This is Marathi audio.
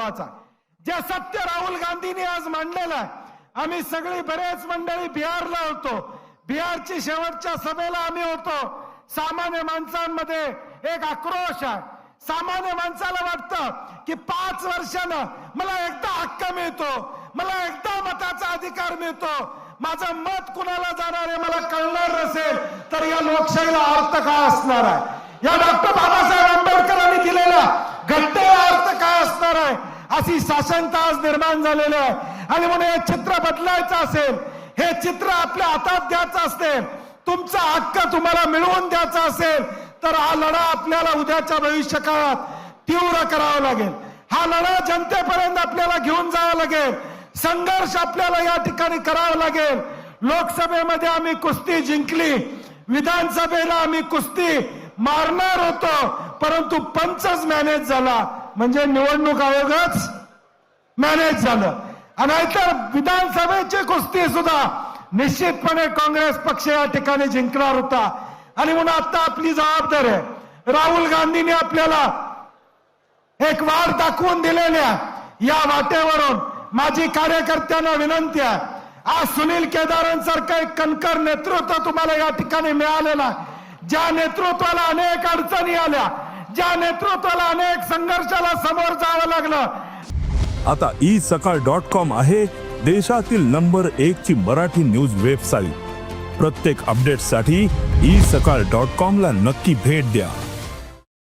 महत्वाचा आहे. जे सत्य राहुल गांधींनी आज मांडलेलं आहे. आम्ही सगळी बरेच मंडळी बिहारला होतो. बिहारची शेवटच्या सभेला आम्ही होतो. सामान्य माणसांमध्ये एक आक्रोश आहे. सामान्य माणसाला वाटतं की 5 वर्षानं मला एकदा हक्क मिळतो, मला एकदा मताचा अधिकार मिळतो. माझं मत कुणाला जाणार आहे मला कळणार नसेल तर या लोकशाहीला अर्थ काय असणार आहे, या डॉक्टर बाबासाहेब आंबेडकरांनी दिलेला घट्ट अर्थ काय असणार आहे, अशी साशंकता आज निर्माण झालेली आहे. आणि म्हणून हे चित्र बदलायचं असेल, हे चित्र आपल्या हातात द्यायचं असेल, तुमचा हक्क तुम्हाला मिळवून द्यायचा असेल तर हा लढा आपल्याला उद्याच्या भविष्य काळात तीव्र करावा लागेल. हा लढा जनतेपर्यंत आपल्याला घेऊन जावं लागेल. संघर्ष आपल्याला या ठिकाणी करावा लागेल. लोकसभेमध्ये आम्ही कुस्ती जिंकली, विधानसभेला आम्ही कुस्ती मारणार होतो, परंतु पंचच मॅनेज झाला, म्हणजे निवडणूक आयोगच मॅनेज झालं. आणि नाहीतर विधानसभेची कुस्ती सुद्धा निश्चितपणे काँग्रेस पक्ष या ठिकाणी जिंकणार होता. आणि म्हणून आता आपली जबाबदारी आहे. राहुल गांधींनी आपल्याला एक वाट दाखवून दिलेल्या या वाटेवरून माझी कार्यकर्त्यांना विनंती आहे, आज सुनील केदारांसारखं एक कणखर नेतृत्व तुम्हाला या ठिकाणी मिळालेलं आहे. ज्या नेतृत्वाला अनेक अडचणी आल्या, ज्या नेतृत्वाला अनेक संघर्षाला समोर जावं लागलं. आता isakal.com आहे देशातील नंबर 1 ची मराठी न्यूज वेबसाईट. प्रत्येक अपडेटसाठी isakal.com ला नक्की भेट द्या.